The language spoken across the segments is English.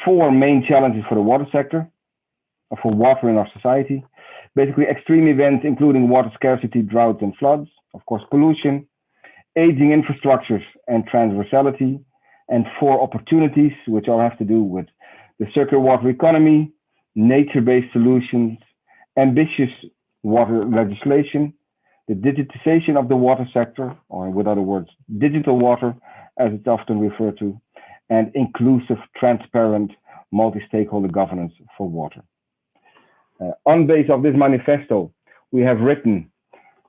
four main challenges for the water sector, or for water in our society. Basically, extreme events including water scarcity, droughts, and floods. Of course, pollution, aging infrastructures, and transversality. And four opportunities, which all have to do with the circular water economy, nature-based solutions, ambitious water legislation, the digitization of the water sector, or with other words, digital water, as it's often referred to, and inclusive, transparent, multi-stakeholder governance for water. On base of this manifesto, we have written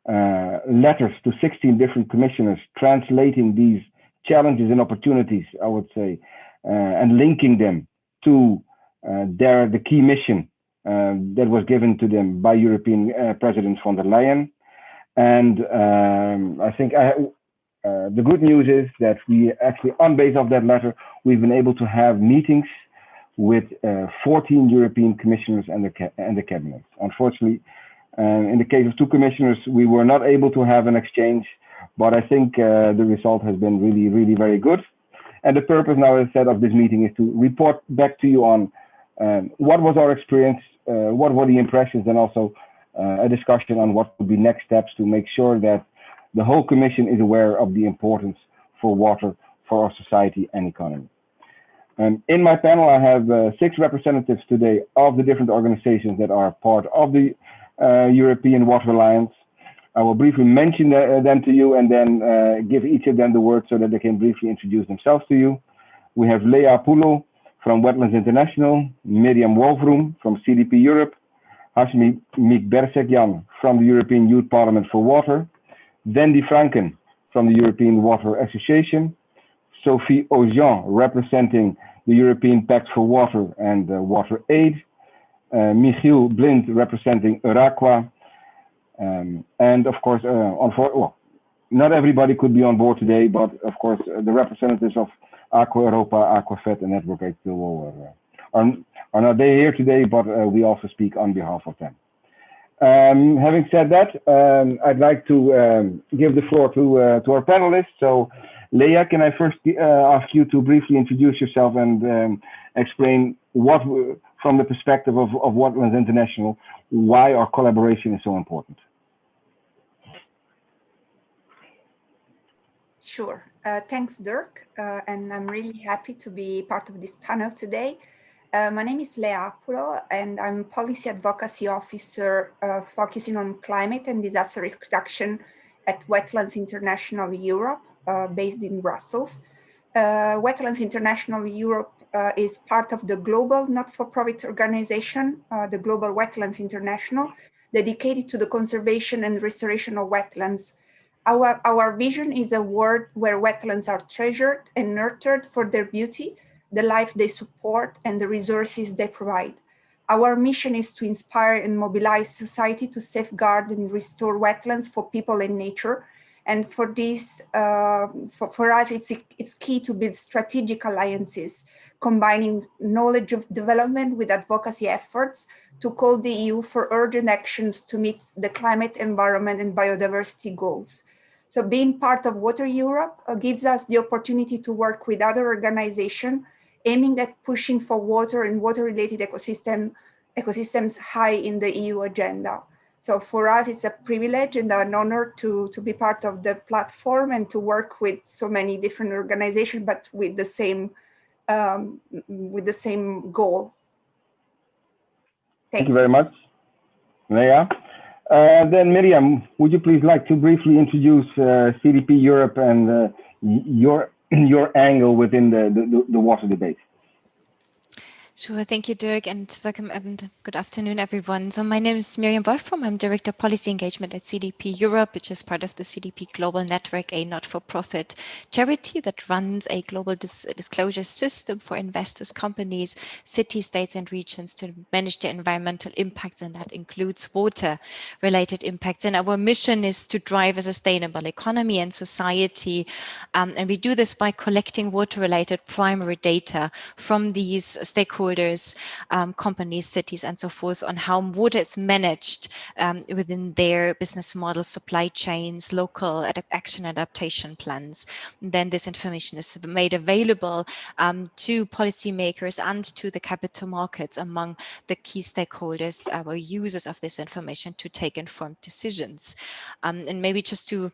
letters to 16 different commissioners, translating these challenges and opportunities, I would say, and linking them to the key mission that was given to them by European President von der Leyen. And I think the good news is that we actually, on base of that letter, we've been able to have meetings with 14 European commissioners and the cabinet. Unfortunately, in the case of two commissioners, we were not able to have an exchange, but I think the result has been really, really very good. And the purpose now, as I said, of this meeting is to report back to you on what was our experience, what were the impressions, and also a discussion on what would be next steps to make sure that the whole Commission is aware of the importance for water for our society and economy. In my panel, I have 6 representatives today of the different organizations that are part of the European Water Alliance. I will briefly mention them to you and then give each of them the word so that they can briefly introduce themselves to you. We have Lea Poulo from Wetlands International, Miriam Wolfroom from CDP Europe, Hashmi Mikbersekyan from the European Youth Parliament for Water, Wendy Franken from the European Water Association, Sophie Aujean representing the European Pact for Water and Water Aid, Michiel Blind representing Euraqua, and of course, well, not everybody could be on board today, but of course, the representatives of Aqua Europa, Aquafed, and Network H2O are not here today, but we also speak on behalf of them. Having said that, I'd like to give the floor to our panelists. So, Lea, can I first ask you to briefly introduce yourself and explain what, from the perspective of Wetlands International, why our collaboration is so important? Sure. Thanks, Dirk. And I'm really happy to be part of this panel today. My name is Lea Poulo, and I'm Policy Advocacy Officer focusing on climate and disaster risk reduction at Wetlands International Europe, based in Brussels. Wetlands International Europe is part of the global not-for-profit organization, the Global Wetlands International, dedicated to the conservation and restoration of wetlands. Our vision is a world where wetlands are treasured and nurtured for their beauty, the life they support, and the resources they provide. Our mission is to inspire and mobilize society to safeguard and restore wetlands for people and nature. And for this, for us, it's key to build strategic alliances, combining knowledge of development with advocacy efforts to call the EU for urgent actions to meet the climate, environment, and biodiversity goals. So being part of Water Europe gives us the opportunity to work with other organizations aiming at pushing for water and water-related ecosystems high in the EU agenda. So for us, it's a privilege and an honor to be part of the platform and to work with so many different organizations, but with the same goal. Thank you very much, Lea. Then Miriam, would you please like to briefly introduce CDP Europe and your angle within the water debate? Sure, thank you, Dirk, and welcome and good afternoon, everyone. So my name is Miriam Wolfram. I'm Director of Policy Engagement at CDP Europe, which is part of the CDP Global Network, a not-for-profit charity that runs a global disclosure system for investors, companies, cities, states, and regions to manage their environmental impacts, and that includes water-related impacts. And our mission is to drive a sustainable economy and society, and we do this by collecting water-related primary data from these stakeholders stakeholders, companies, cities, and so forth on how water is managed within their business model, supply chains, local action adaptation plans. And then this information is made available to policymakers and to the capital markets among the key stakeholders or users of this information to take informed decisions. And maybe just to,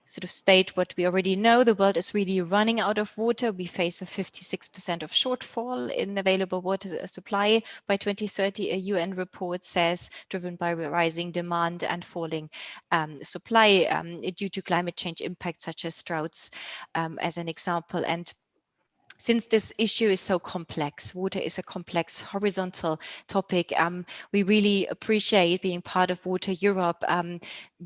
sort of state what we already know, the world is really running out of water. We face a 56% of shortfall in available water supply by 2030, a UN report says, driven by rising demand and falling supply due to climate change impacts such as droughts, as an example. And since this issue is so complex, water is a complex horizontal topic, we really appreciate being part of Water Europe,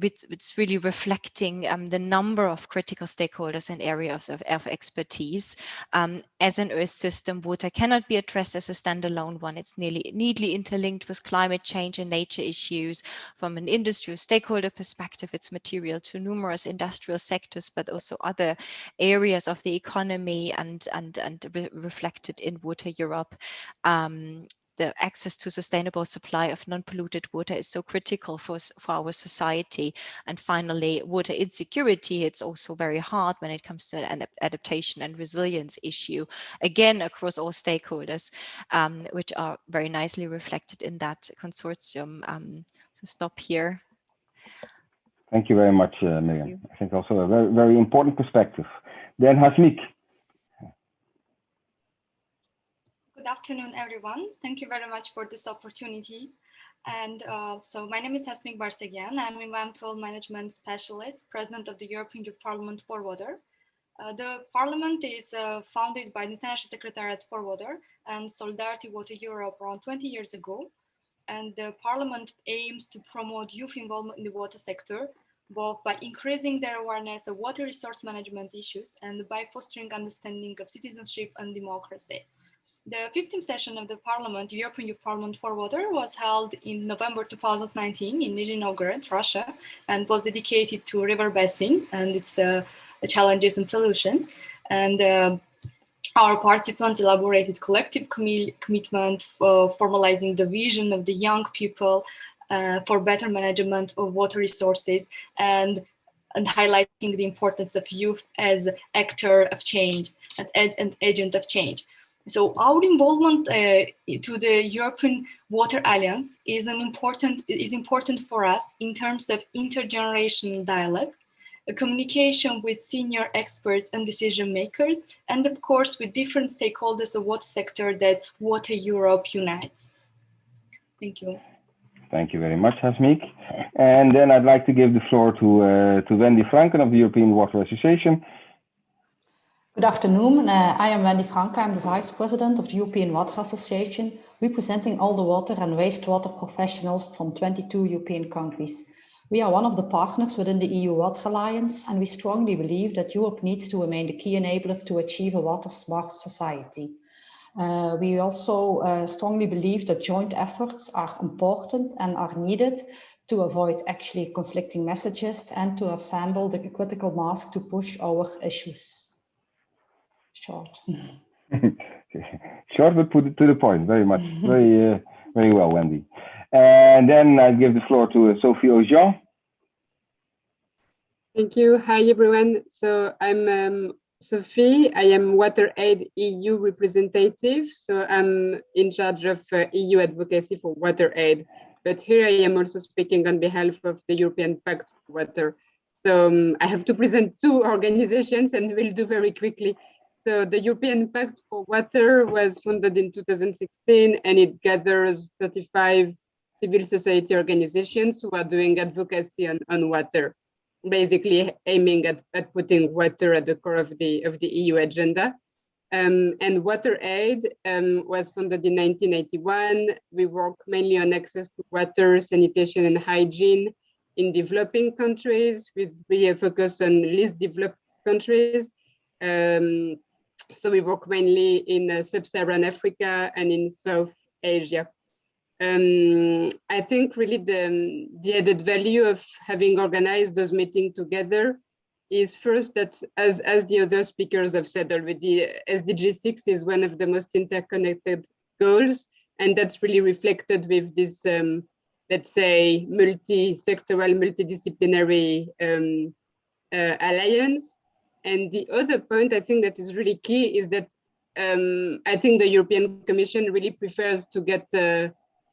it's really reflecting the number of critical stakeholders and areas of expertise. As an Earth system, water cannot be addressed as a standalone one. It's neatly interlinked with climate change and nature issues. From an industry stakeholder perspective, it's material to numerous industrial sectors, but also other areas of the economy and reflected in Water Europe. The access to sustainable supply of non-polluted water is so critical for our society. And finally, water insecurity, it's also very hard when it comes to an adaptation and resilience issue, again, across all stakeholders, which are very nicely reflected in that consortium. So stop here. Thank you very much, Miriam. I think also a very, very important perspective. Then Hasmik. Good afternoon, everyone. Thank you very much for this opportunity. And so my name is Hasmik Barsegyan. I'm environmental management specialist, president of the European Youth Parliament for Water. The parliament is founded by the International Secretariat for Water and Solidarity Water Europe around 20 years ago. And the parliament aims to promote youth involvement in the water sector, both by increasing their awareness of water resource management issues and by fostering understanding of citizenship and democracy. The 15th session of the Parliament, European Youth Parliament for Water, was held in November 2019 in Nizhny Novgorod, Russia, and was dedicated to river basin and its challenges and solutions. And our participants elaborated collective commitment for formalizing the vision of the young people for better management of water resources and highlighting the importance of youth as actor of change and agent of change. So our involvement to the European Water Alliance is important for us in terms of intergenerational dialogue, a communication with senior experts and decision makers, and of course with different stakeholders of water sector that Water Europe unites. Thank you. Thank you very much, Hasmik. And then I'd like to give the floor to Wendy Franken of the European Water Association. Good afternoon. I am Wendy Franke. I'm the Vice President of the European Water Association, representing all the water and wastewater professionals from 22 European countries. We are one of the partners within the EU Water Alliance, and we strongly believe that Europe needs to remain the key enabler to achieve a water-smart society. We also strongly believe that joint efforts are important and are needed to avoid actually conflicting messages and to assemble the critical mass to push our issues. Short. Short, but put it to the point. Very much. Very well, Wendy. And then I give the floor to Sophie Aujean. Thank you. Hi, everyone. So I'm Sophie. I am WaterAid EU representative. So I'm in charge of EU advocacy for WaterAid. But here I am also speaking on behalf of the European Pact for Water. So I have to present two organizations and we'll do very quickly. So the European Pact for Water was founded in 2016 and it gathers 35 civil society organizations who are doing advocacy on water, basically aiming at putting water at the core of the EU agenda. And WaterAid was founded in 1981. We work mainly on access to water, sanitation and hygiene in developing countries with really a focus on least developed countries. So we work mainly in Sub-Saharan Africa and in South Asia. I think really the added value of having organized those meetings together is first that, as the other speakers have said already, SDG 6 is one of the most interconnected goals. And that's really reflected with this, let's say, multi-sectoral, multidisciplinary alliance. And the other point I think that is really key is that I think the European Commission really prefers to get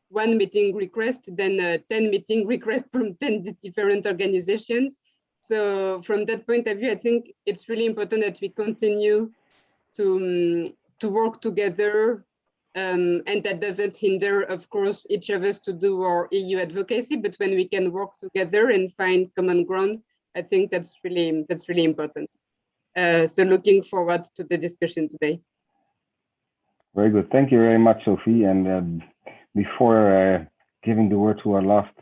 one meeting request than 10 meeting requests from 10 different organizations. So from that point of view, I think it's really important that we continue to work together, and that doesn't hinder, of course, each of us to do our EU advocacy, but when we can work together and find common ground, I think that's really important. So looking forward to the discussion today. Very good. Thank you very much, Sophie. And before giving the word to our last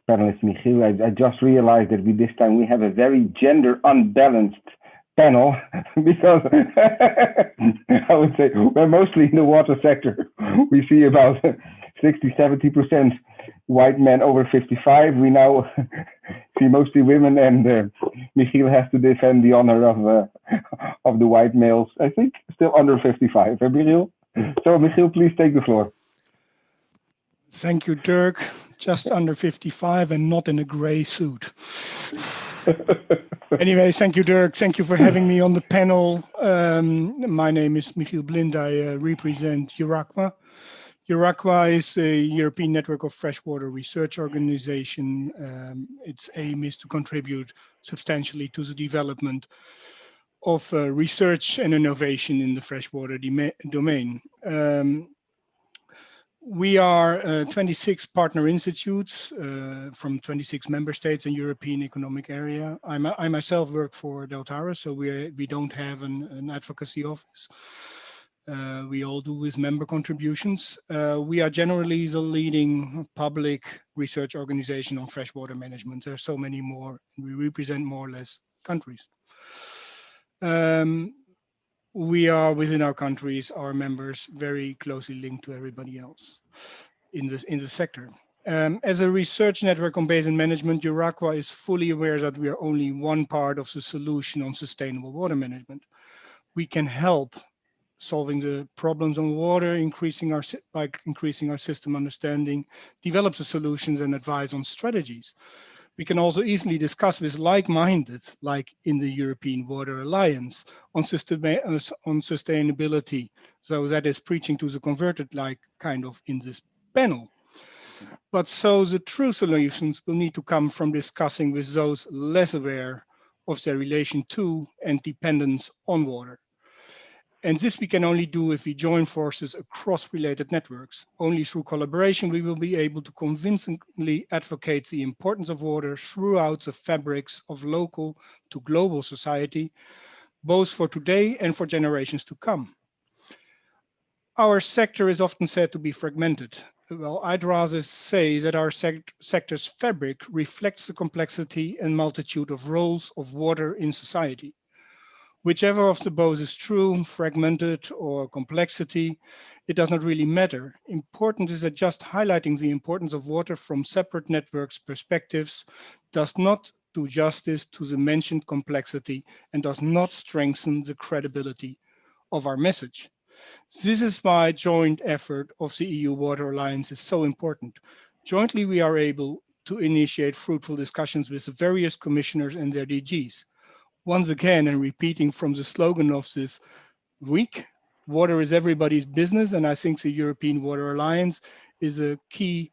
panelist, Michiel, I just realized that this time we have a very gender unbalanced panel because I would say we're mostly in the water sector. We see about 60–70% white men over 55. We now see mostly women, and Michiel has to defend the honor of the white males, I think still under 55. Michiel? So Michiel, please take the floor. Thank you, Dirk. Just under 55 and not in a gray suit. Anyway, thank you, Dirk. Thank you for having me on the panel. My name is Michiel Blind. I represent EURAQUA. EURAQUA is a European network of freshwater research organization. Its aim is to contribute substantially to the development of research and innovation in the freshwater domain. We are 26 partner institutes from 26 member states in European Economic Area. I myself work for Deltara, so we don't have an advocacy office. We all do with member contributions. We are generally the leading public research organization on freshwater management. There are so many more. We represent more or less countries. We are within our countries, our members, very closely linked to everybody else in the sector. As a research network on basin management, EURAQUA is fully aware that we are only one part of the solution on sustainable water management. We can help solving the problems on water, by increasing our system understanding, develop the solutions and advise on strategies. We can also easily discuss with like-minded, like in the European Water Alliance, on sustainability. So that is preaching to the converted, like kind of in this panel. But so the true solutions will need to come from discussing with those less aware of their relation to and dependence on water. And this we can only do if we join forces across related networks. Only through collaboration we will be able to convincingly advocate the importance of water throughout the fabrics of local to global society, both for today and for generations to come. Our sector is often said to be fragmented. Well, I'd rather say that our sector's fabric reflects the complexity and multitude of roles of water in society. Whichever of the both is true, fragmented or complexity, it does not really matter. Important is that just highlighting the importance of water from separate networks' perspectives does not do justice to the mentioned complexity and does not strengthen the credibility of our message. This is why joint effort of the EU Water Alliance is so important. Jointly, we are able to initiate fruitful discussions with the various commissioners and their DGs. Once again, and repeating from the slogan of this week, water is everybody's business, and I think the European Water Alliance is a key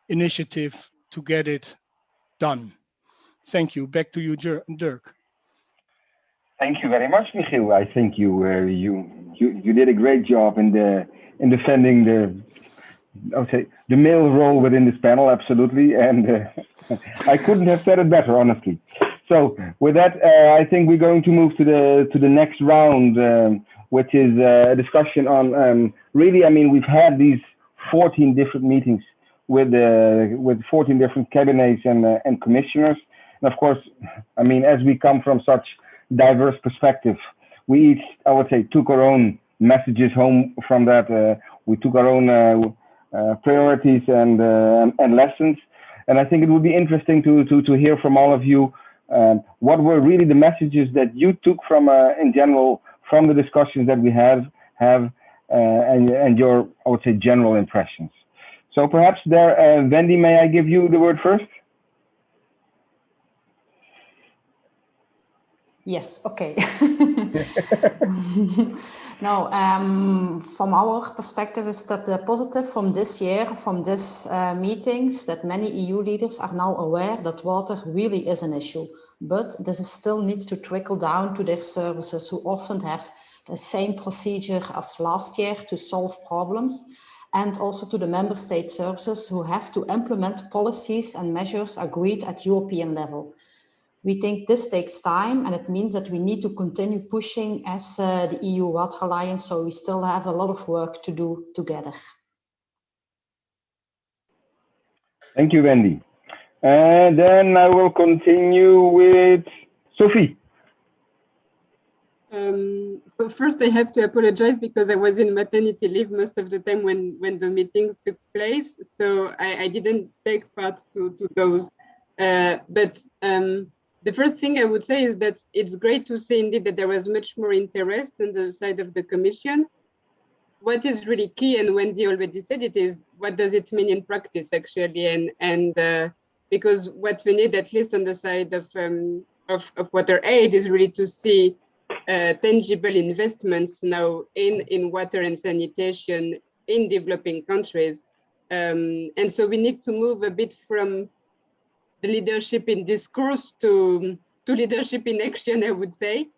initiative to get it done. Thank you. Back to you, Dirk. Thank you very much, Michiel. I think you did a great job in defending the male role within this panel, absolutely, and I couldn't have said it better, honestly. So with that, I think we're going to move to the next round, which is a discussion on really. I mean, we've had these 14 different meetings with 14 different cabinets and commissioners, and of course, I mean, as we come from such diverse perspectives, we each, I would say, took our own messages home from that. We took our own priorities and lessons, and I think it would be interesting to hear from all of you. What were really the messages that you took from, in general, from the discussions that we have, and your, I would say, general impressions. So perhaps there, Wendy, may I give you the word first? Yes, okay. No, from our perspective is that the positive from this year, from these meetings, that many EU leaders are now aware that water really is an issue. But this is still needs to trickle down to their services, who often have the same procedure as last year to solve problems, and also to the member state services who have to implement policies and measures agreed at European level. We think this takes time, and it means that we need to continue pushing as the EU Water Alliance, so we still have a lot of work to do together. Thank you, Wendy. And then I will continue with Sophie. So first I have to apologize because I was in maternity leave most of the time when the meetings took place. So I didn't take part to those. But the first thing I would say is that it's great to see indeed that there was much more interest on the side of the Commission. What is really key, and Wendy already said it, is what does it mean in practice actually, and because what we need, at least on the side of water aid, is really to see tangible investments now in water and sanitation in developing countries, and so we need to move a bit from the leadership in discourse to leadership in action, I would say.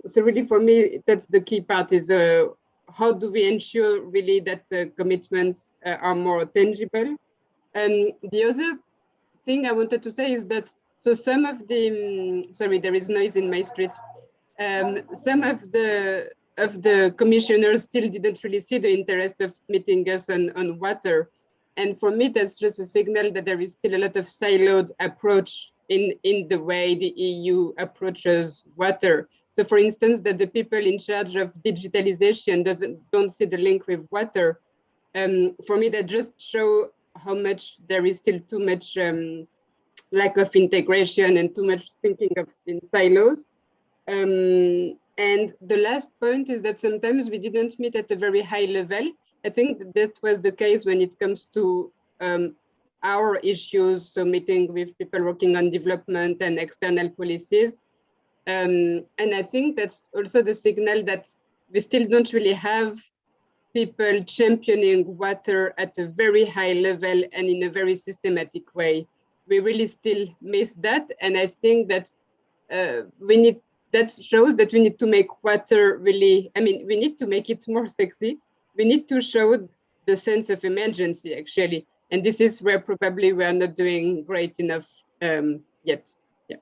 So really for me, that's the key part, is how do we ensure really that commitments are more tangible? And the other thing I wanted to say is that, so some of the, sorry, there is noise in my street. Some of the commissioners still didn't really see the interest of meeting us on water. And for me, that's just a signal that there is still a lot of siloed approach in the way the EU approaches water. So for instance, that the people in charge of digitalization don't see the link with water. For me, that just show how much there is still too much lack of integration and too much thinking of in silos. And the last point is that sometimes we didn't meet at a very high level. I think that was the case when it comes to our issues, so meeting with people working on development and external policies. And I think that's also the signal that we still don't really have people championing water at a very high level and in a very systematic way. We really still miss that. And I think that that shows that we need to make water really, I mean, we need to make it more sexy. We need to show the sense of emergency, actually. And this is where probably we are not doing great enough yet. Yeah.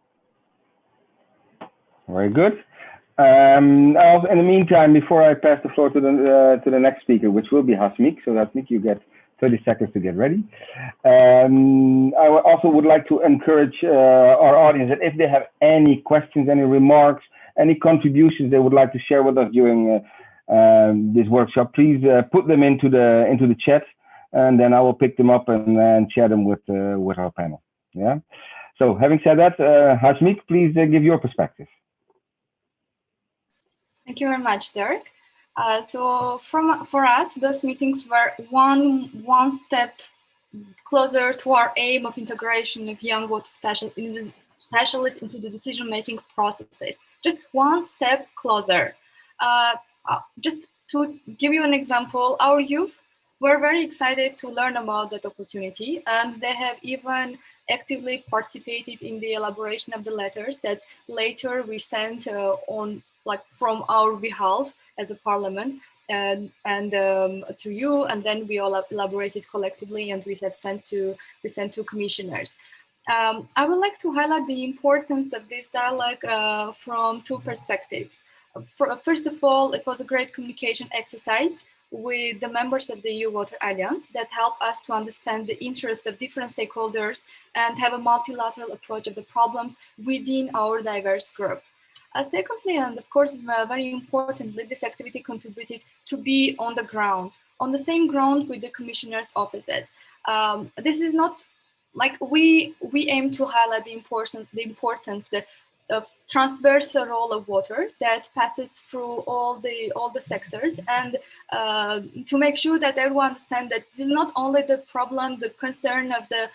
Very good. In the meantime, before I pass the floor to the next speaker, which will be Hasmik, so Hasmik, you get 30 seconds to get ready. I also would like to encourage our audience that if they have any questions, any remarks, any contributions they would like to share with us during this workshop, please put them into the chat, and then I will pick them up and share them with our panel. Yeah. So having said that, Hasmik, please give your perspective. Thank you very much, Dirk. So for us, those meetings were one step closer to our aim of integration of young water specialists into the decision-making processes. Just one step closer. Just to give you an example, our youth were very excited to learn about that opportunity, and they have even actively participated in the elaboration of the letters that later we sent from our behalf as a parliament and to you, and then we all elaborated collectively, and we sent to commissioners. I would like to highlight the importance of this dialogue from two perspectives. First of all, it was a great communication exercise with the members of the EU Water Alliance that helped us to understand the interest of different stakeholders and have a multilateral approach of the problems within our diverse group. Secondly, and of course, very importantly, this activity contributed to be on the ground, on the same ground with the commissioners' offices. This is not like we aim to highlight the importance, the transversal role of water that passes through all the sectors, and to make sure that everyone understands that this is not only the problem, the concern of the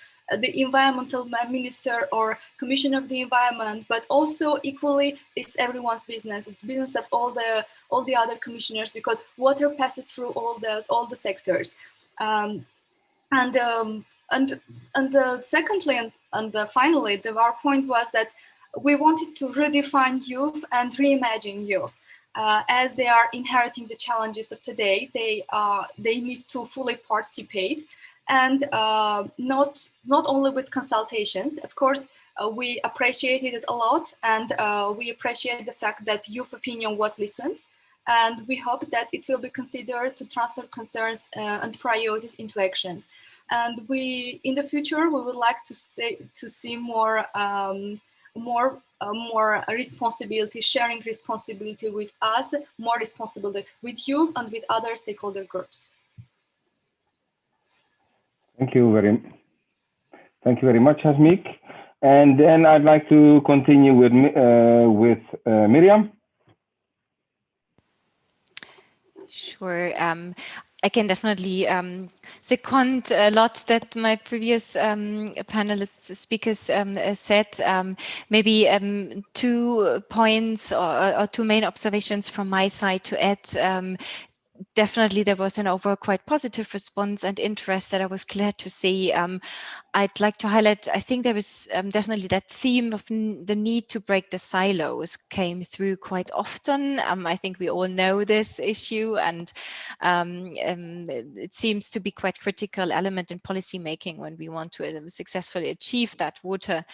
environmental minister or commission of the environment, but also equally it's everyone's business. It's business of all the other commissioners, because water passes through all the sectors. Secondly, and finally, our point was that we wanted to redefine youth and reimagine youth. As they are inheriting the challenges of today, they need to fully participate, and not only with consultations. Of course, we appreciated it a lot, and we appreciate the fact that youth opinion was listened, and we hope that it will be considered to transfer concerns and priorities into actions. And in the future, we would like to see more responsibility, sharing responsibility with us, more responsibility with youth and with other stakeholder groups. Thank you very much, Hasmik. And then I'd like to continue with Miriam. Sure. I can definitely second a lot that my previous panelists speakers said. Maybe 2 points or 2 main observations from my side to add. Definitely, there was an overall quite positive response and interest that I was glad to see. I'd like to highlight, I think there was definitely that theme of the need to break the silos came through quite often. I think we all know this issue, and it seems to be quite critical element in policy making when we want to successfully achieve that water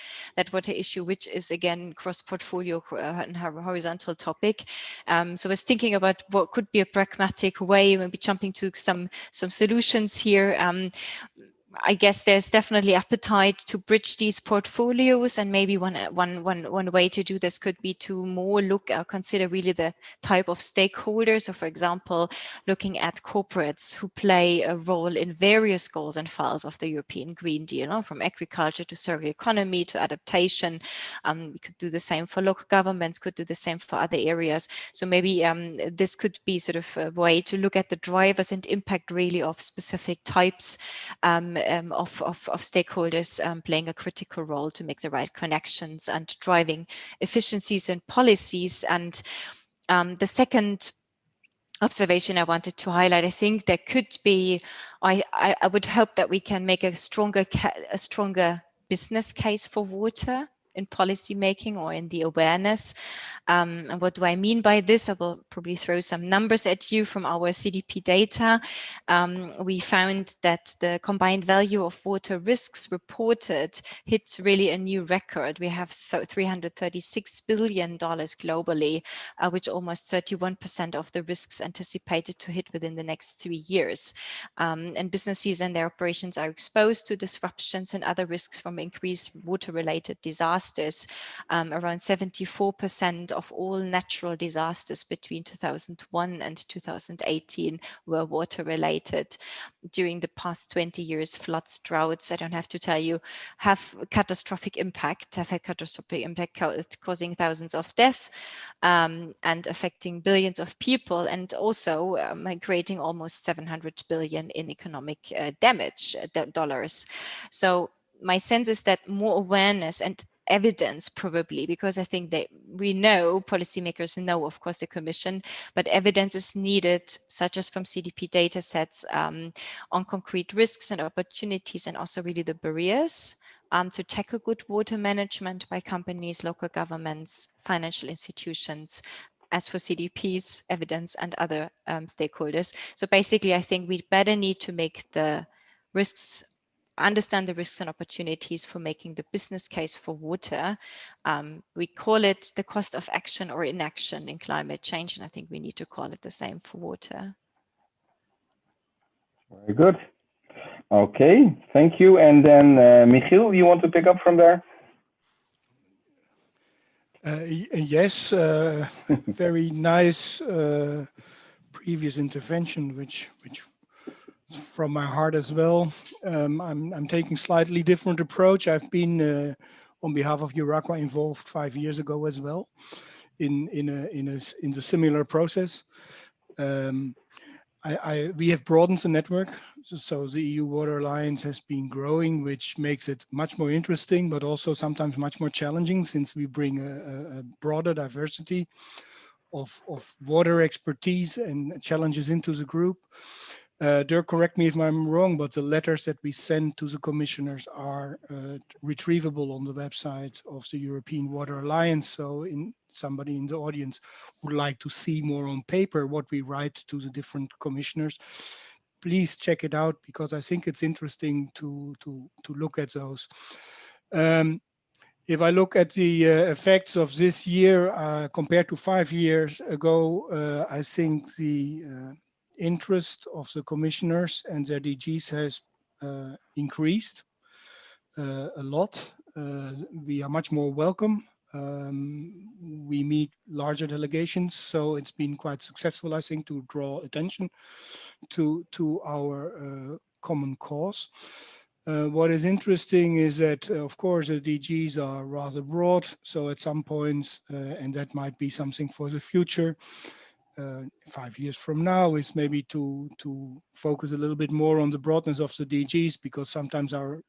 issue, which is again cross-portfolio and horizontal topic. So I was thinking about what could be a pragmatic way, maybe jumping to some solutions here. I guess there's definitely appetite to bridge these portfolios, and maybe one way to do this could be to more look or consider really the type of stakeholders. So, for example, looking at corporates who play a role in various goals and files of the European Green Deal, from agriculture to circular economy to adaptation. We could do the same for local governments, could do the same for other areas. So maybe this could be sort of a way to look at the drivers and impact really of specific types of stakeholders playing a critical role to make the right connections and driving efficiencies and policies. And the second observation I wanted to highlight, I think there could be, I would hope that we can make a stronger business case for water in policy making or in the awareness. And what do I mean by this? I will probably throw some numbers at you from our CDP data. We found that the combined value of water risks reported hit really a new record. We have $336 billion globally, which almost 31% of the risks anticipated to hit within the next 3 years. And businesses and their operations are exposed to disruptions and other risks from increased water-related disasters. Around 74% of all natural disasters between 2001 and 2018 were water-related. During the past 20 years, floods, droughts, I don't have to tell you, have had catastrophic impact, causing thousands of deaths and affecting billions of people, and also creating almost 700 billion in economic damage dollars. So my sense is that more awareness and evidence, probably, because I think that we know, policymakers know, of course, the Commission, but evidence is needed, such as from CDP data sets on concrete risks and opportunities, and also really the barriers to tackle good water management by companies, local governments, financial institutions, as for CDPs, evidence, and other stakeholders. So basically, I think we better need to make the risks, understand the risks and opportunities for making the business case for water. We call it the cost of action or inaction in climate change, and I think we need to call it the same for water. Very good. Okay, thank you. And then Michiel, you want to pick up from there? Yes, very nice previous intervention, which from my heart as well. I'm taking slightly different approach. I've been on behalf of Euraqua involved 5 years ago as well in the similar process. We have broadened the network, so the EU Water Alliance has been growing, which makes it much more interesting, but also sometimes much more challenging, since we bring a broader diversity of water expertise and challenges into the group. Dirk, correct me if I'm wrong, but the letters that we send to the commissioners are retrievable on the website of the European Water Alliance. So somebody in the audience would like to see more on paper what we write to the different commissioners, please check it out, because I think it's interesting to look at those. If I look at the effects of this year compared to 5 years ago, I think the interest of the commissioners and their DGs has increased a lot. We are much more welcome. We meet larger delegations, so it's been quite successful, I think, to draw attention to our common cause. What is interesting is that, of course, the DGs are rather broad. So at some points, and that might be something for the future, 5 years from now, is maybe to focus a little bit more on the broadness of the DGs, because sometimes our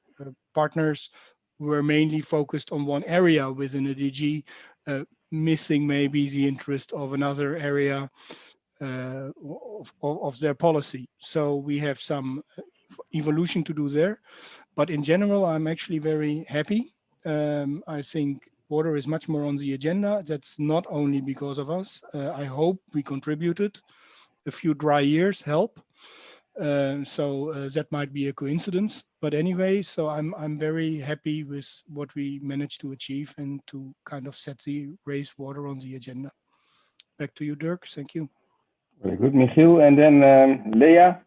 partners were mainly focused on one area within a DG, missing maybe the interest of another area of their policy. So we have some evolution to do there, but in general, I'm actually very happy. I think water is much more on the agenda. That's not only because of us. I hope we contributed. A few dry years help. So that might be a coincidence, but anyway, so I'm very happy with what we managed to achieve and to kind of set the raise water on the agenda. Back to you, Dirk. Thank you. Very good, Michiel. And then Leah.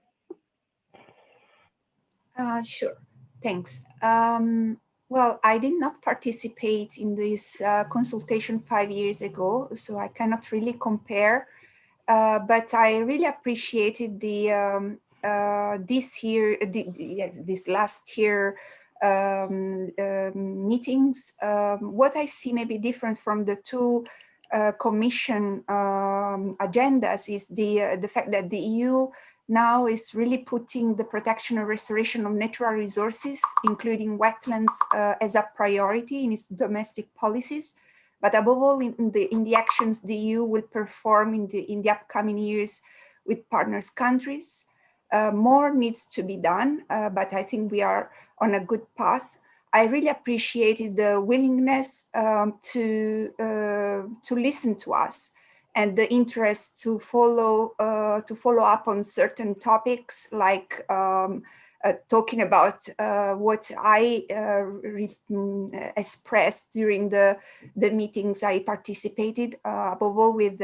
Sure, thanks. Well, I did not participate in this consultation 5 years ago, so I cannot really compare, but I really appreciated the this last year meetings. What I see maybe different from the two commission agendas is the fact that the EU now is really putting the protection and restoration of natural resources, including wetlands, as a priority in its domestic policies. But above all, in the actions the EU will perform in the upcoming years with partners countries. More needs to be done, but I think we are on a good path. I really appreciated the willingness to listen to us, and the interest to follow up on certain topics, like talking about what I expressed during the meetings I participated, above all with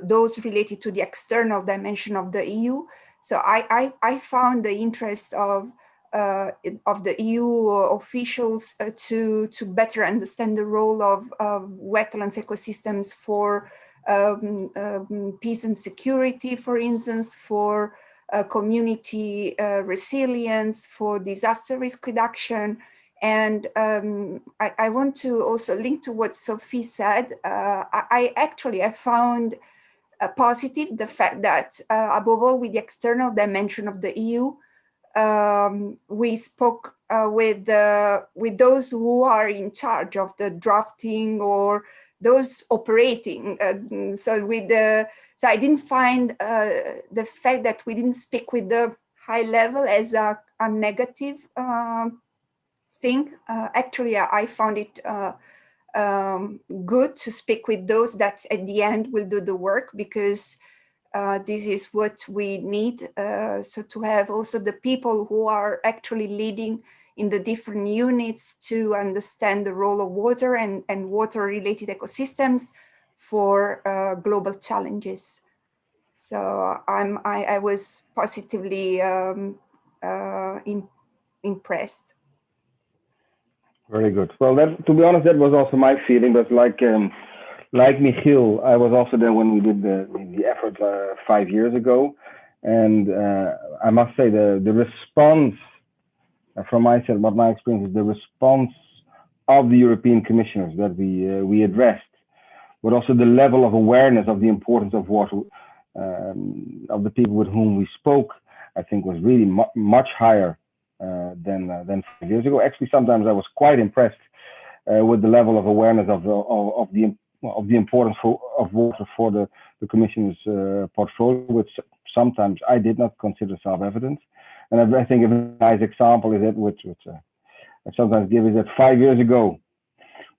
those related to the external dimension of the EU. So I found the interest of the EU officials to better understand the role of wetlands ecosystems for peace and security, for instance, for community resilience, for disaster risk reduction. And I want to also link to what Sophie said. I found positive the fact that above all with the external dimension of the EU, we spoke with those who are in charge of the drafting or those operating. So I didn't find the fact that we didn't speak with the high level as a negative thing. Actually, I found it good to speak with those that at the end will do the work, because this is what we need. So to have also the people who are actually leading in the different units to understand the role of water and water-related ecosystems for global challenges. So I was positively impressed. Very good. Well, to be honest, that was also my feeling. But like Michiel, I was also there when we did the effort 5 years ago, and I must say the response from my side, what my experience is the response of the European commissioners that we addressed, but also the level of awareness of the importance of water of the people with whom we spoke, I think was really much higher than 5 years ago. Actually, sometimes I was quite impressed with the level of awareness of the importance of water for the Commission's portfolio, which sometimes I did not consider self-evident. And I think a nice example is that, which I sometimes give, is that 5 years ago,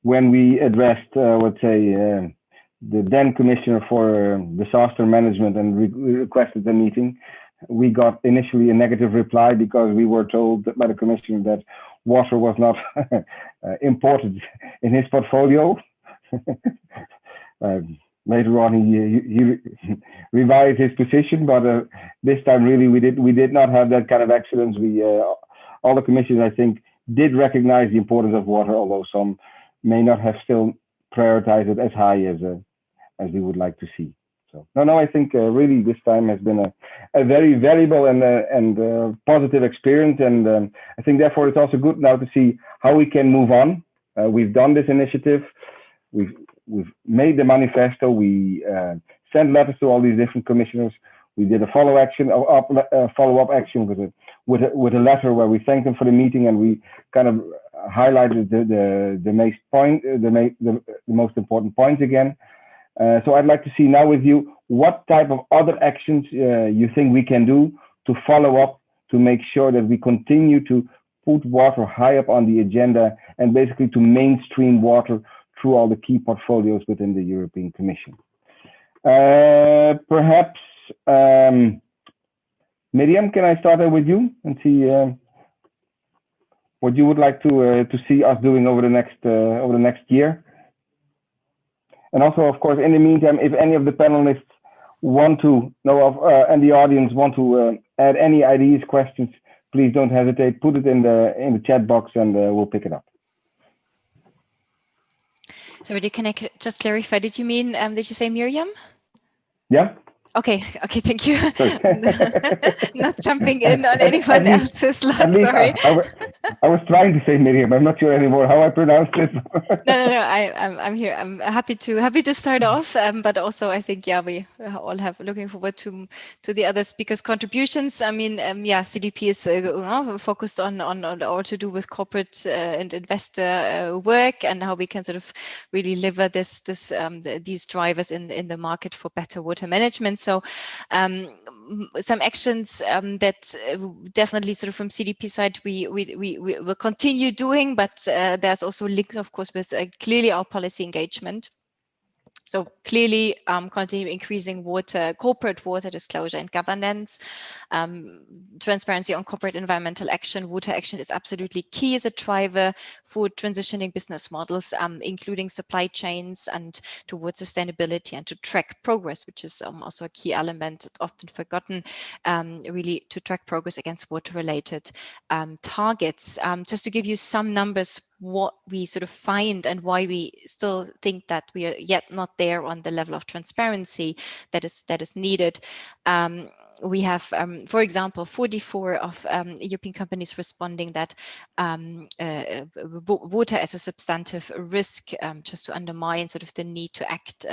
when we addressed, let's say, the then Commissioner for Disaster Management and requested a meeting, we got initially a negative reply because we were told by the Commissioner that water was not important in his portfolio. Later on, he revised his position, but this time really we did not have that kind of accidents. All the commissioners, I think, did recognize the importance of water, although some may not have still prioritized it as high as we would like to see. So no, I think really this time has been a very valuable and positive experience, and I think therefore it's also good now to see how we can move on. We've done this initiative, we've made the manifesto, we sent letters to all these different commissioners. We did a follow-up action with a letter where we thanked them for the meeting, and we kind of highlighted the most important points again. So I'd like to see now with you what type of other actions you think we can do to follow up, to make sure that we continue to put water high up on the agenda and basically to mainstream water through all the key portfolios within the European Commission. Perhaps, Miriam, can I start with you and see what you would like to see us doing over the next year? And also, of course, in the meantime, if any of the panelists want to know of, and the audience want to add any ideas, questions, please don't hesitate. Put it in the chat box, and we'll pick it up. So, can I just clarify? Did you mean? Did you say Miriam? Yeah. Okay, thank you. Not jumping in on anyone else's slot, sorry. I was trying to say Miriam. I'm not sure anymore how I pronounced it. No, I'm here. I'm happy to start off, but also I think, yeah, we all have looking forward to the other speakers' contributions. I mean, yeah, CDP is focused on all to do with corporate and investor work and how we can sort of really lever these drivers in the market for better water management. So some actions that definitely sort of from CDP side we will continue doing, but there's also links, of course, with clearly our policy engagement. So clearly continue increasing corporate water disclosure and governance. Transparency on corporate environmental action, water action is absolutely key as a driver for transitioning business models, including supply chains and towards sustainability, and to track progress, which is also a key element, often forgotten, really to track progress against water-related targets. Just to give you some numbers, what we sort of find and why we still think that we are yet not there on the level of transparency that is needed. We have, for example, 44 of European companies responding that water as a substantive risk, just to undermine sort of the need to act.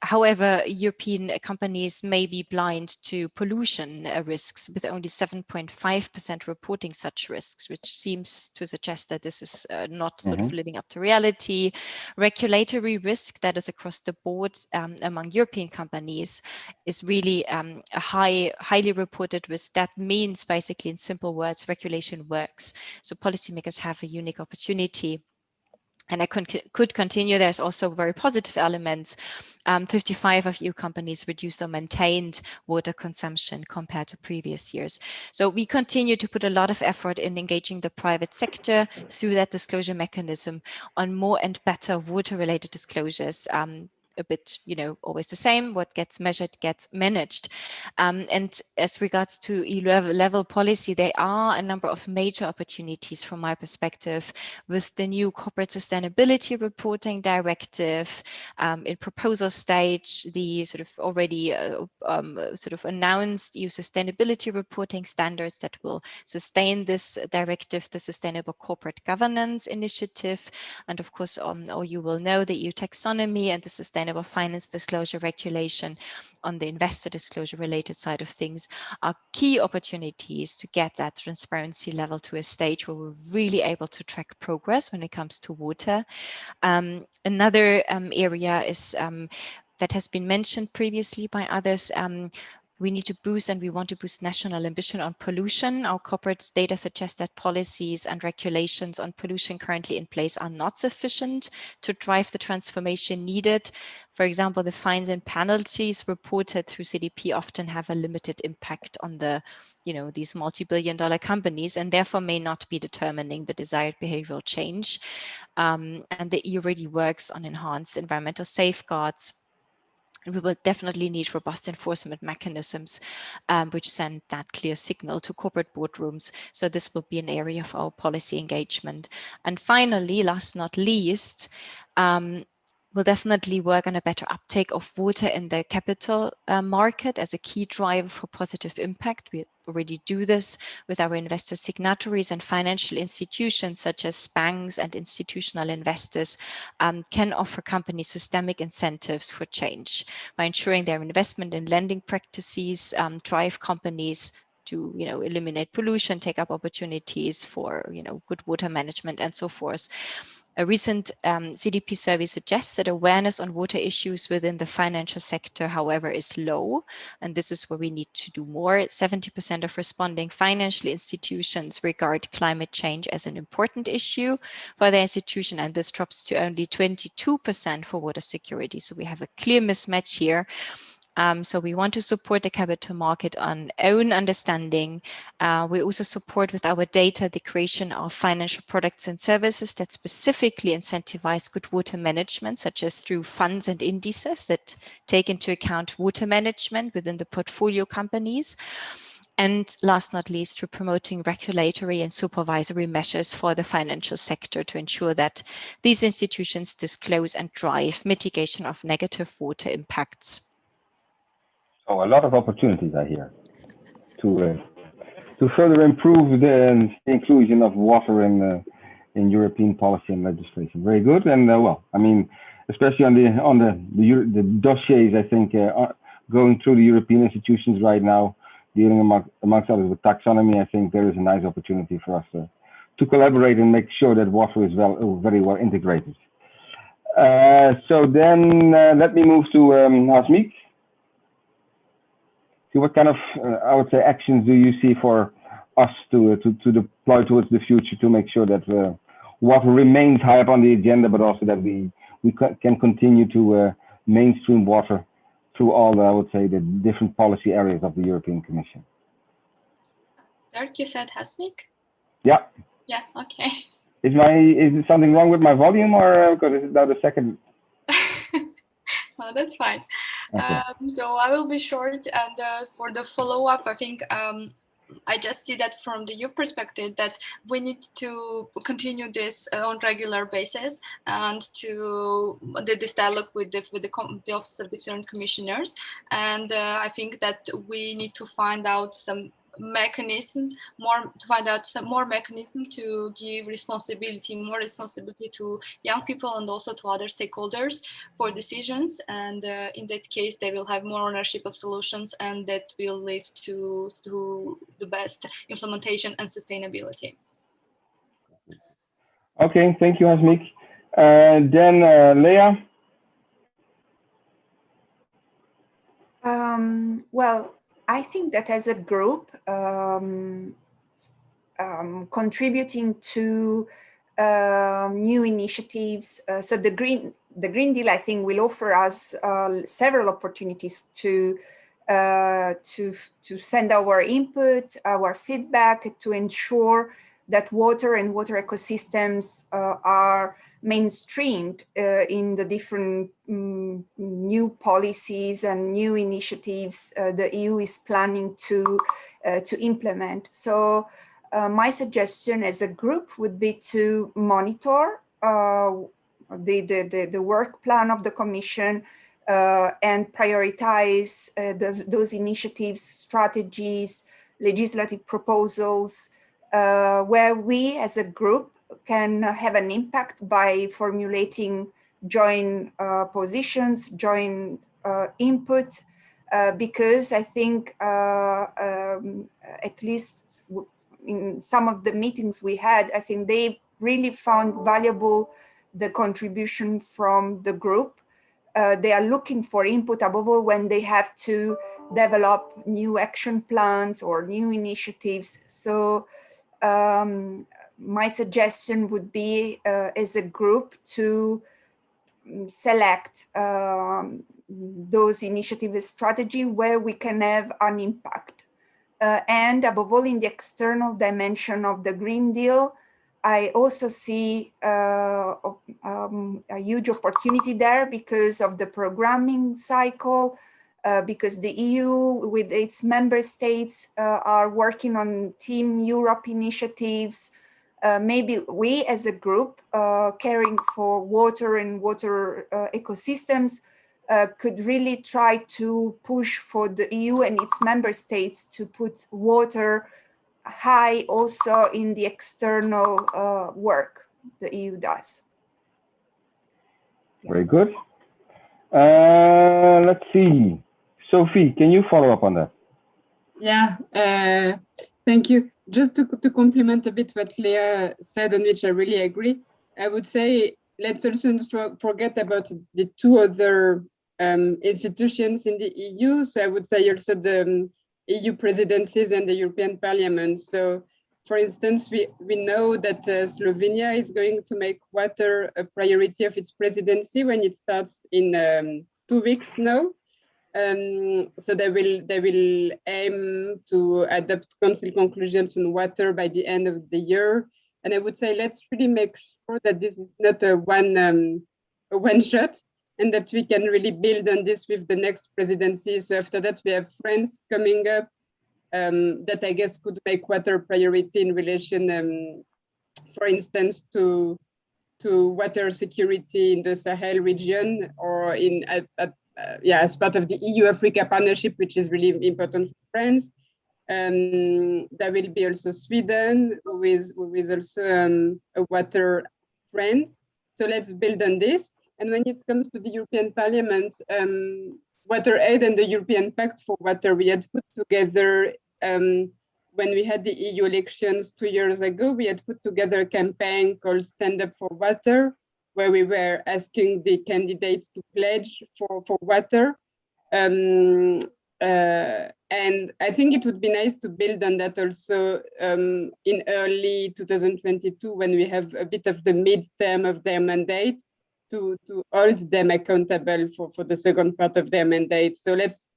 However, European companies may be blind to pollution risks, with only 7.5% reporting such risks, which seems to suggest that this is not sort of living up to reality. Regulatory risk that is across the board among European companies is really a highly reported risk. That means basically, in simple words, regulation works. So policymakers have a unique opportunity. And I could continue. There's also very positive elements. 55 of EU companies reduced or maintained water consumption compared to previous years. So we continue to put a lot of effort in engaging the private sector through that disclosure mechanism on more and better water-related disclosures. a bit, always the same. What gets measured gets managed. And as regards to EU-level policy, there are a number of major opportunities from my perspective with the new Corporate Sustainability Reporting Directive in proposal stage, the sort of already sort of announced EU sustainability reporting standards that will sustain this directive, the Sustainable Corporate Governance Initiative, and of course, or you will know the EU taxonomy and the Sustainable Finance Disclosure Regulation on the investor disclosure related side of things are key opportunities to get that transparency level to a stage where we're really able to track progress when it comes to water. Another area is that has been mentioned previously by others. We need to boost and we want to boost national ambition on pollution. Our corporate data suggests that policies and regulations on pollution currently in place are not sufficient to drive the transformation needed. For example, the fines and penalties reported through CDP often have a limited impact on the, these multi-billion-dollar companies, and therefore may not be determining the desired behavioral change. And the EU already works on enhanced environmental safeguards. We will definitely need robust enforcement mechanisms, which send that clear signal to corporate boardrooms. So this will be an area of our policy engagement. And finally, last not least, we'll definitely work on a better uptake of water in the capital market as a key driver for positive impact. We already do this with our investor signatories, and financial institutions such as banks and institutional investors can offer companies systemic incentives for change by ensuring their investment in lending practices drive companies to eliminate pollution, take up opportunities for good water management and so forth. A recent CDP survey suggests that awareness on water issues within the financial sector, however, is low, and this is where we need to do more. 70% of responding financial institutions regard climate change as an important issue for their institution, and this drops to only 22% for water security. So we have a clear mismatch here. So we want to support the capital market on own understanding. We also support with our data the creation of financial products and services that specifically incentivize good water management, such as through funds and indices that take into account water management within the portfolio companies. And last not least, through promoting regulatory and supervisory measures for the financial sector to ensure that these institutions disclose and drive mitigation of negative water impacts. So a lot of opportunities are here to further improve the inclusion of water in European policy and legislation. Very good, and well, I mean, especially on the dossiers, I think going through the European institutions right now, dealing amongst others with taxonomy, I think there is a nice opportunity for us to collaborate and make sure that water is very well integrated. So then let me move to Hasmik. So what kind of, I would say, actions do you see for us to deploy towards the future to make sure that water remains high up on the agenda, but also that we can continue to mainstream water through all, I would say, the different policy areas of the European Commission? Dirk, you said Hasmik? Yeah. Yeah, okay. Is there something wrong with my volume, or because this is now the second? Well, that's fine. Okay. So I will be short, and for the follow-up, I think I just see that from the youth perspective that we need to continue this on regular basis and to this dialogue with the Office of Different Commissioners. And I think that we need to find out some mechanism to give more responsibility to young people and also to other stakeholders for decisions, and in that case they will have more ownership of solutions, and that will lead to the best implementation and sustainability. Okay, thank you, Hasmik. Then Leah. Well, I think that as a group, contributing to new initiatives, so the Green Deal, I think, will offer us several opportunities to send our input, our feedback, to ensure that water and water ecosystems are mainstreamed in the different new policies and new initiatives the EU is planning to implement. So my suggestion as a group would be to monitor the work plan of the Commission and prioritize those initiatives, strategies, legislative proposals, where we as a group can have an impact by formulating joint positions, joint input, because I think at least in some of the meetings we had, I think they really found valuable the contribution from the group. They are looking for input above all when they have to develop new action plans or new initiatives. So my suggestion would be as a group to select those initiative strategy where we can have an impact. And above all, in the external dimension of the Green Deal, I also see a huge opportunity there because of the programming cycle, because the EU with its member states are working on Team Europe initiatives. Maybe we as a group caring for water and water ecosystems could really try to push for the EU and its member states to put water high also in the external work the EU does. Very good. Let's see. Sophie, can you follow up on that? Yeah, thank you. Just to complement a bit what Leah said, on which I really agree, I would say let's also not forget about the two other institutions in the EU. So I would say also the EU presidencies and the European Parliament. So for instance, we know that Slovenia is going to make water a priority of its presidency when it starts in 2 weeks now. So they will aim to adopt council conclusions on water by the end of the year. And I would say let's really make sure that this is not a one shot, and that we can really build on this with the next presidency. So after that, we have France coming up that I guess could make water priority in relation, for instance, to water security in the Sahel region, or in as part of the EU-Africa partnership, which is really important for France. There will be also Sweden, who is also a water friend. So let's build on this. And when it comes to the European Parliament, WaterAid and the European Pact for Water, we had put together, when we had the EU elections 2 years ago, we had put together a campaign called Stand Up for Water, where we were asking the candidates to pledge for water. And I think it would be nice to build on that also in early 2022, when we have a bit of the midterm of their mandate, to hold them accountable for the second part of their mandate. So let's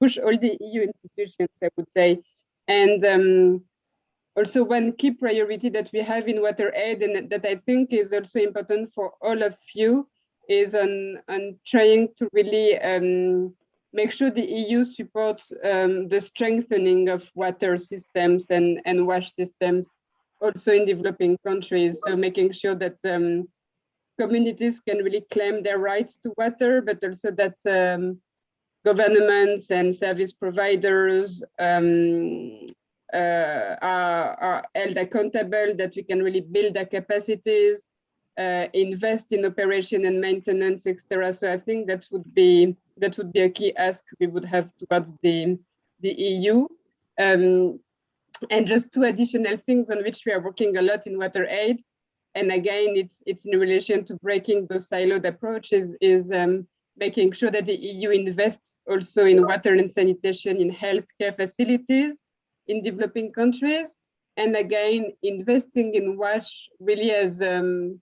push all the EU institutions, I would say. And also one key priority that we have in WaterAid, and that I think is also important for all of you, is on trying to really make sure the EU supports the strengthening of water systems and wash systems also in developing countries. So making sure that communities can really claim their rights to water, but also that governments and service providers are held accountable, that we can really build their capacities, invest in operation and maintenance, etc. So I think that would be a key ask we would have towards the EU. And just two additional things on which we are working a lot in WaterAid. And again, it's in relation to breaking those siloed approaches, is making sure that the EU invests also in water and sanitation in healthcare facilities in developing countries, and again investing in WASH really as a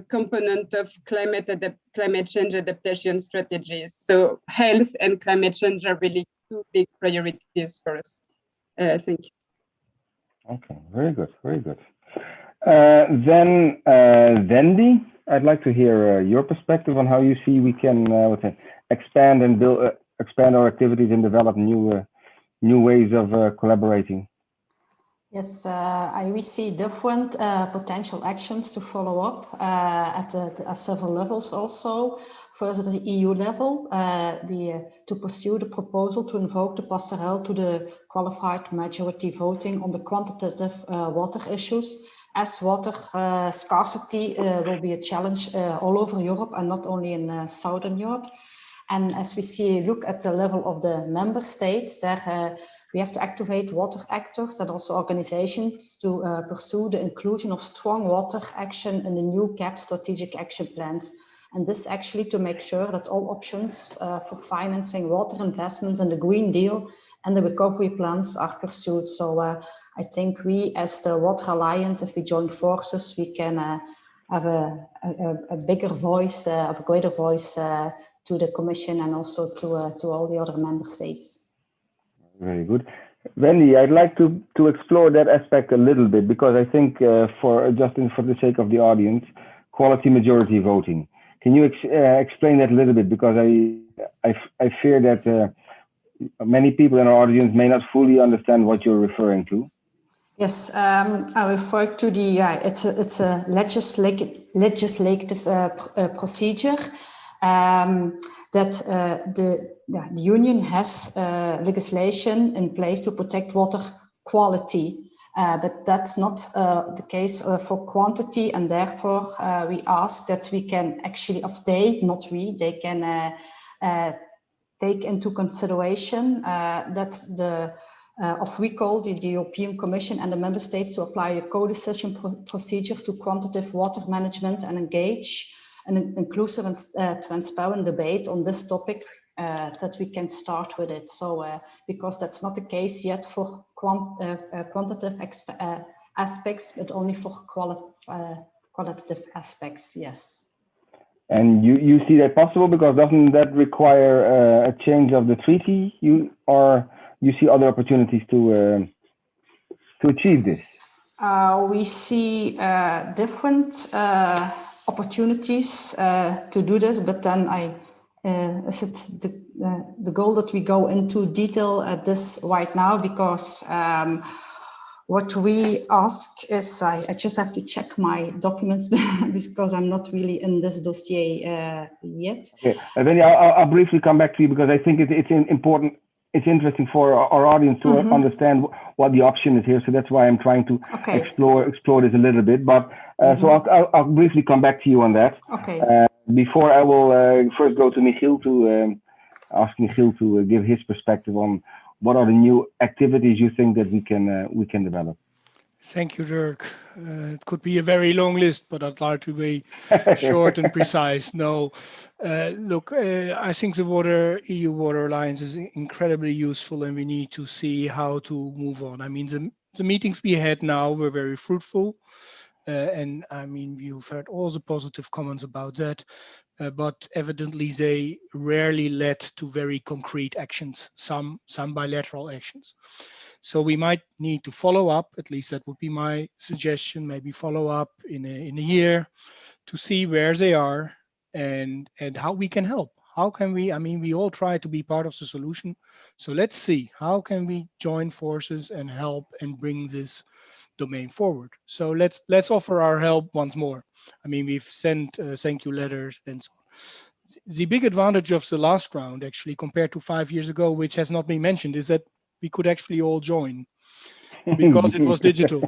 component of climate change adaptation strategies. So health and climate change are really two big priorities for us. Thank you. Okay, very good, very good. Then, Wendy, I'd like to hear your perspective on how you see we can expand and expand our activities and develop new ways of collaborating. Yes, we see different potential actions to follow up at several levels also. First, at the EU level, to pursue the proposal to invoke the passerelle to the qualified majority voting on the quantitative water issues, as water scarcity will be a challenge all over Europe and not only in Southern Europe. And as we look at the level of the member states, there we have to activate water actors and also organizations to pursue the inclusion of strong water action in the new CAP strategic action plans. And this actually to make sure that all options for financing water investments in the Green Deal and the recovery plans are pursued. So I think we as the Water Alliance, if we join forces, we can have a bigger voice, a greater voice to the Commission and also to all the other member states. Very good. Wendy, I'd like to explore that aspect a little bit, because I think for the sake of the audience, quality majority voting. Can you explain that a little bit? Because I fear that many people in our audience may not fully understand what you're referring to. Yes, I refer to the, it's a legislative procedure that the Union has legislation in place to protect water quality, but that's not the case for quantity, and therefore we ask that we can actually, they can take into consideration that the we call the European Commission and the member states to apply a co-decision procedure to quantitative water management and engage an inclusive and transparent debate on this topic, that we can start with it. So because that's not the case yet for quantitative aspects, but only for qualitative aspects, yes. And you see that possible, because doesn't that require a change of the treaty? You see other opportunities to achieve this? We see different opportunities to do this, but then is it the goal that we go into detail at this right now? Because what we ask is, I just have to check my documents because I'm not really in this dossier yet. Okay, and then I'll briefly come back to you, because I think it's important. It's interesting for our audience to understand what the option is here. So that's why I'm trying to explore this a little bit. But so I'll briefly come back to you on that. Okay. Before I will first go to Michiel to ask Michiel to give his perspective on what are the new activities you think that we can develop. Thank you, Dirk. It could be a very long list, but I'd like to be short and precise. No, look, I think the EU Water Alliance is incredibly useful, and we need to see how to move on. I mean, the meetings we had now were very fruitful. And I mean, you've heard all the positive comments about that, but evidently they rarely led to very concrete actions, some bilateral actions. So we might need to follow up, at least that would be my suggestion, maybe follow up in a year to see where they are and how we can help. How can we, I mean, we all try to be part of the solution. So let's see, how can we join forces and help and bring this domain forward? So let's offer our help once more. I mean, we've sent thank you letters and so on. The big advantage of the last round, actually, compared to 5 years ago, which has not been mentioned, is that we could actually all join because it was digital.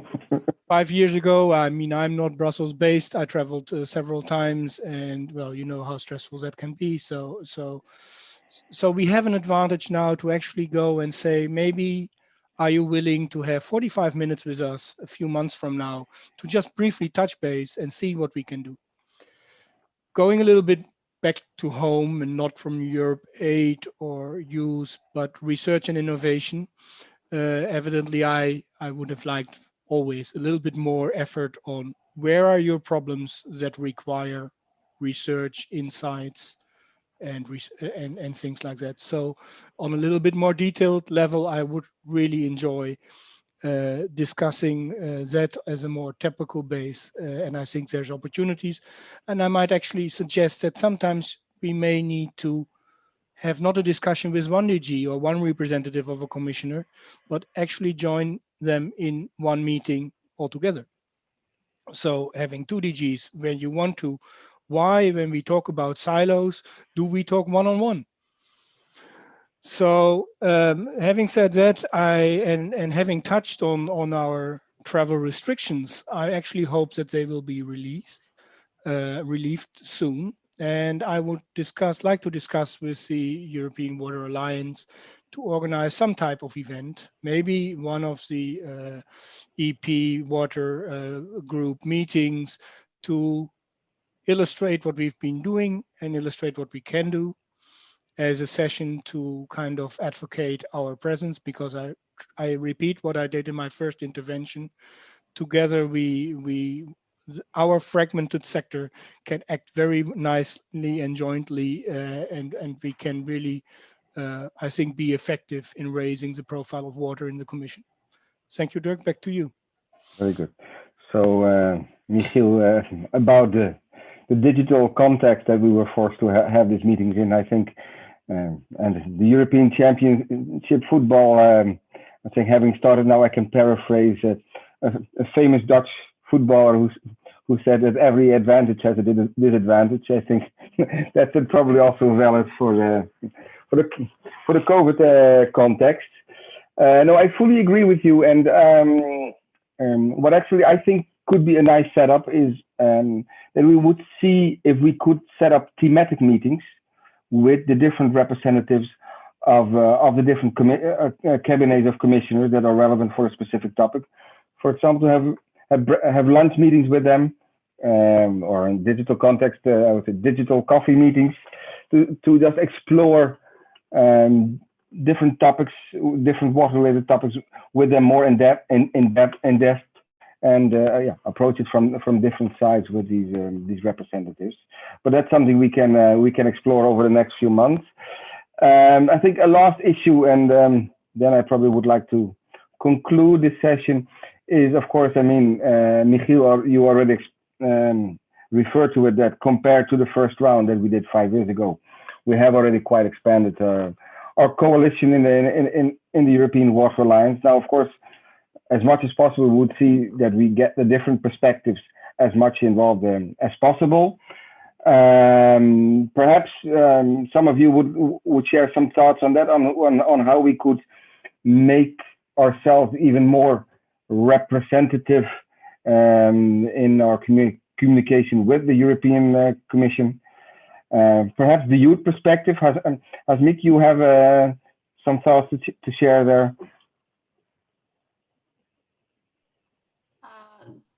5 years ago, I mean, I'm not Brussels based. I traveled several times, and well, you know how stressful that can be. So we have an advantage now to actually go and say, maybe, are you willing to have 45 minutes with us a few months from now to just briefly touch base and see what we can do? Going a little bit back to home and not from Europe Aid or use, but research and innovation. Evidently, I would have liked always a little bit more effort on where are your problems that require research, insights, and things like that. So on a little bit more detailed level, I would really enjoy discussing that as a more typical base. And I think there's opportunities. And I might actually suggest that sometimes we may need to have not a discussion with one DG or one representative of a commissioner, but actually join them in one meeting altogether. So having two DGs when you want to, why, when we talk about silos, do we talk one-on-one? So having said that, and having touched on our travel restrictions, I actually hope that they will be relieved soon. And I would like to discuss with the European Water Alliance to organize some type of event, maybe one of the EP water group meetings, to illustrate what we've been doing and illustrate what we can do, as a session to kind of advocate our presence, because I repeat what I did in my first intervention. Together our fragmented sector can act very nicely and jointly, and we can really, I think, be effective in raising the profile of water in the Commission. Thank you, Dirk. Back to you. Very good. So, Michiel, about the digital context that we were forced to have these meetings in, I think, and the European Championship football, I think, having started now, I can paraphrase a famous Dutch footballer who said that every advantage has a disadvantage. I think that's probably also valid for the COVID context. No, I fully agree with you. And what actually I think could be a nice setup is that we would see if we could set up thematic meetings with the different representatives of the different cabinets of commissioners that are relevant for a specific topic. For example, have lunch meetings with them, or in digital context, I would say digital coffee meetings, to just explore different topics, different water-related topics with them more in depth, and approach it from different sides with these representatives. But that's something we can explore over the next few months. I think a last issue, and then I probably would like to conclude this session, is, of course, I mean, Michiel, you already referred to it, that compared to the first round that we did 5 years ago, we have already quite expanded our coalition in the European Water Alliance. Now, of course, as much as possible, we would see that we get the different perspectives as much involved as possible. Perhaps some of you would share some thoughts on that, on how we could make ourselves even more representative in our communication with the European Commission. Perhaps the youth perspective. Hasmik, you have some thoughts to share there?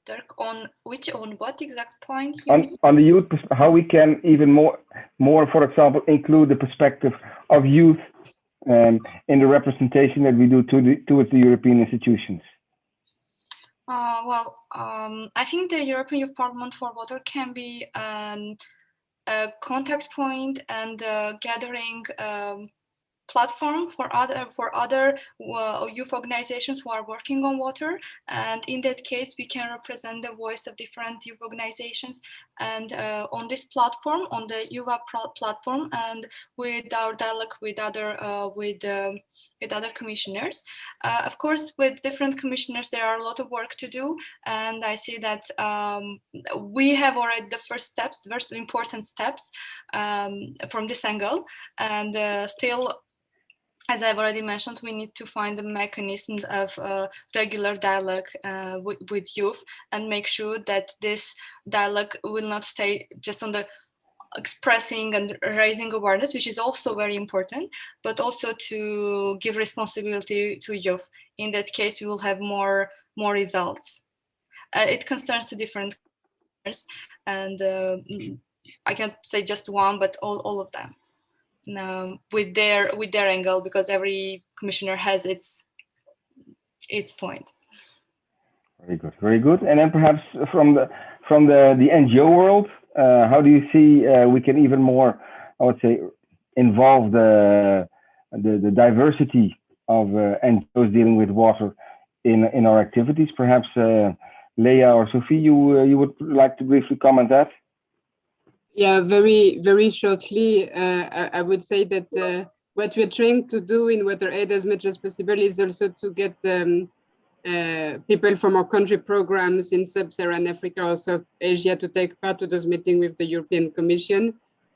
Dirk, on what exact point? On the youth, how we can even more, for example, include the perspective of youth in the representation that we do towards the European institutions. I think the European Youth Parliament for Water can be a contact point and a gathering platform for other youth organizations who are working on water, and in that case we can represent the voice of different youth organizations, and on this platform, on the UWA platform, and with our dialogue with other commissioners. Of course, with different commissioners there are a lot of work to do, and I see that we have already the first important steps from this angle, and still, as I've already mentioned, we need to find the mechanisms of regular dialogue with youth, and make sure that this dialogue will not stay just on the expressing and raising awareness, which is also very important, but also to give responsibility to youth. In that case, we will have more results. It concerns to different and I can't say just one, but all of them. With their angle, because every commissioner has its point. Very good. And then perhaps from the NGO world, how do you see we can even more, I would say, involve the diversity of NGOs dealing with water in our activities. Perhaps Leah or Sophie, you would like to briefly comment that? Yeah, very shortly. I would say that what we're trying to do in WaterAid as much as possible is also to get people from our country programs in Sub-Saharan Africa or South Asia to take part to those meetings with the European Commission.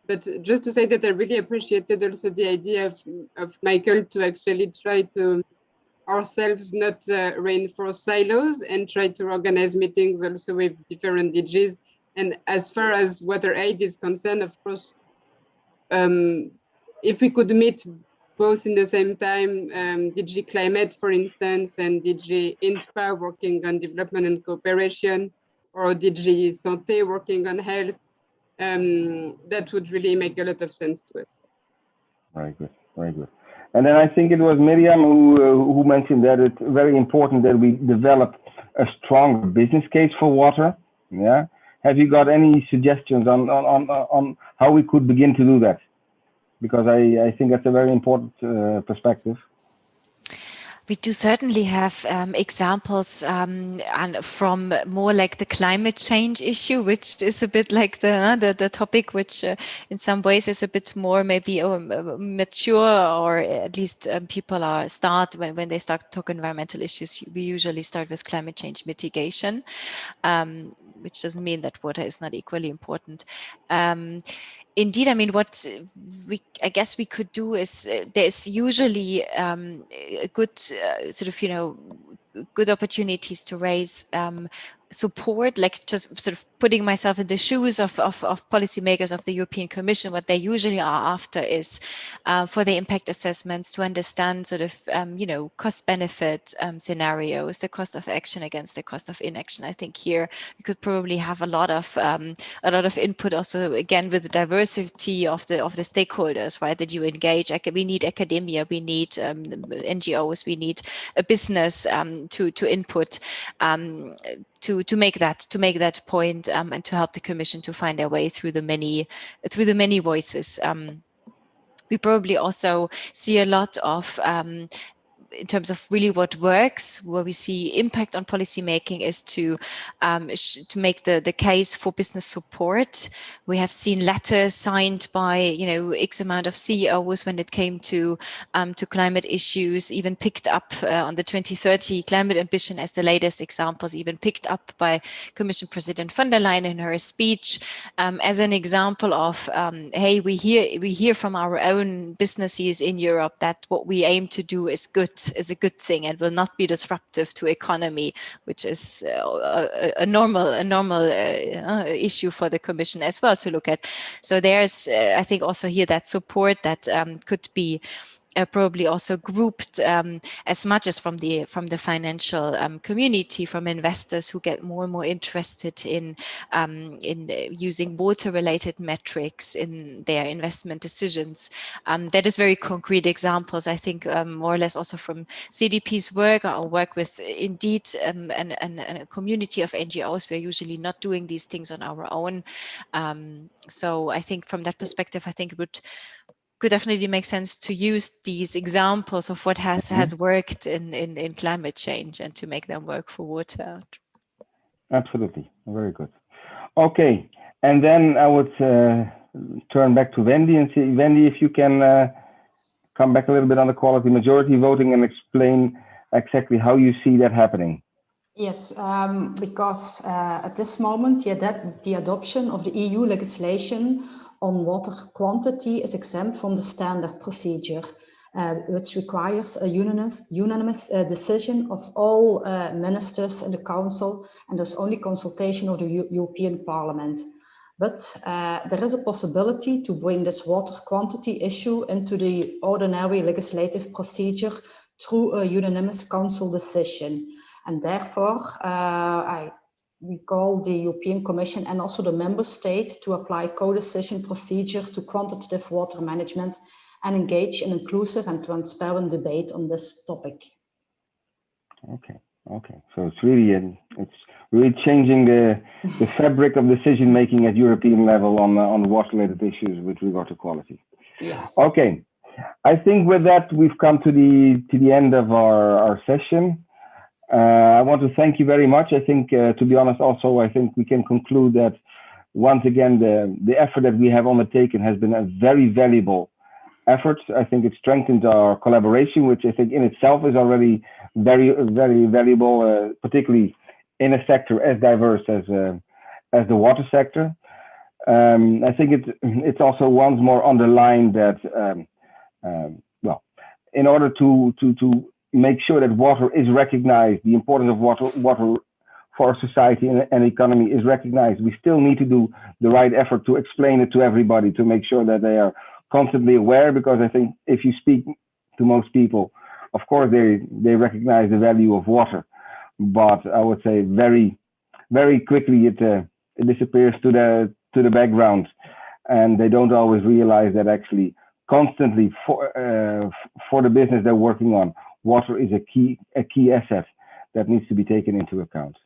But just to say that I really appreciated also the idea of Michael to actually try to ourselves not reinforce silos and try to organize meetings also with different DGs. And as far as WaterAid is concerned, of course, if we could meet both in the same time, DG Climate, for instance, and DG INTPA working on development and cooperation, or DG Santé working on health, that would really make a lot of sense to us. Very good, very good. And then I think it was Miriam who mentioned that it's very important that we develop a stronger business case for water. Yeah. Have you got any suggestions on how we could begin to do that? Because I think that's a very important perspective. We do certainly have examples and from more like the climate change issue, which is a bit like the topic, which in some ways is a bit more maybe mature, or at least people are when they start talking environmental issues, we usually start with climate change mitigation, which doesn't mean that water is not equally important. Indeed, I mean, what I guess we could do is there's usually a good sort of, good opportunities to raise support, like just sort of putting myself in the shoes of policymakers of the European Commission. What they usually are after is for the impact assessments to understand sort of, cost benefit scenarios, the cost of action against the cost of inaction. I think here we could probably have a lot of input also, again, with the diversity of the stakeholders, right? That you engage. We need academia, we need NGOs, we need a business to input. To make that point and to help the Commission to find their way through the many voices. We probably also see a lot of in terms of really what works, where we see impact on policymaking, is to make the case for business support. We have seen letters signed by X amount of CEOs when it came to climate issues, even picked up on the 2030 climate ambition as the latest examples, even picked up by Commission President von der Leyen in her speech as an example of hey, we hear from our own businesses in Europe that what we aim to do is a good thing and will not be disruptive to economy, which is a normal issue for the Commission as well to look at. So there's I think also here that support that could be probably also grouped as much as from the financial community, from investors who get more and more interested in using water-related metrics in their investment decisions. That is very concrete examples, I think, more or less also from CDP's work, or work with indeed a community of NGOs. We're usually not doing these things on our own. So I think from that perspective, I think it could definitely make sense to use these examples of what has worked in climate change and to make them work for water. Absolutely, very good. Okay, and then I would turn back to Wendy and see, Wendy, if you can come back a little bit on the quality majority voting and explain exactly how you see that happening. Yes, because at this moment, the adoption of the EU legislation on water quantity is exempt from the standard procedure, which requires a unanimous decision of all ministers in the Council, and there's only consultation of the European Parliament. But there is a possibility to bring this water quantity issue into the ordinary legislative procedure through a unanimous Council decision. And therefore, we call the European Commission and also the member state to apply co-decision procedure to quantitative water management and engage in inclusive and transparent debate on this topic. Okay. So it's really changing the fabric of decision making at European level on water-related issues with regard to quality. Yes. Okay. I think with that we've come to the end of our session. I want to thank you very much. I think, to be honest, also, I think we can conclude that once again, the effort that we have undertaken has been a very valuable effort. I think it strengthened our collaboration, which I think in itself is already very, very valuable, particularly in a sector as diverse as the water sector. I think it's also once more underlined that, well, in order to make sure that water is recognized, the importance of water for our society and economy is recognized, we still need to do the right effort to explain it to everybody, to make sure that they are constantly aware, because I think if you speak to most people, of course they recognize the value of water, but I would say very, very quickly it disappears to the background, and they don't always realize that actually constantly for the business they're working on, water is a key asset that needs to be taken into account.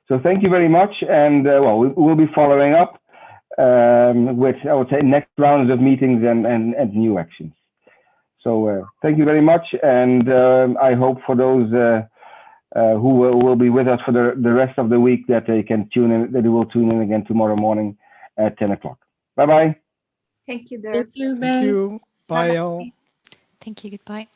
So thank you very much, and well, we'll be following up with, I would say, next rounds of meetings and new actions. So thank you very much, and I hope for those who will be with us for the rest of the week that they can tune in, that they will tune in again tomorrow morning at 10 o'clock. Bye bye. Thank you, Dirk. Thank you. Thank you. Bye, Bye-bye. all. Thank you. Goodbye.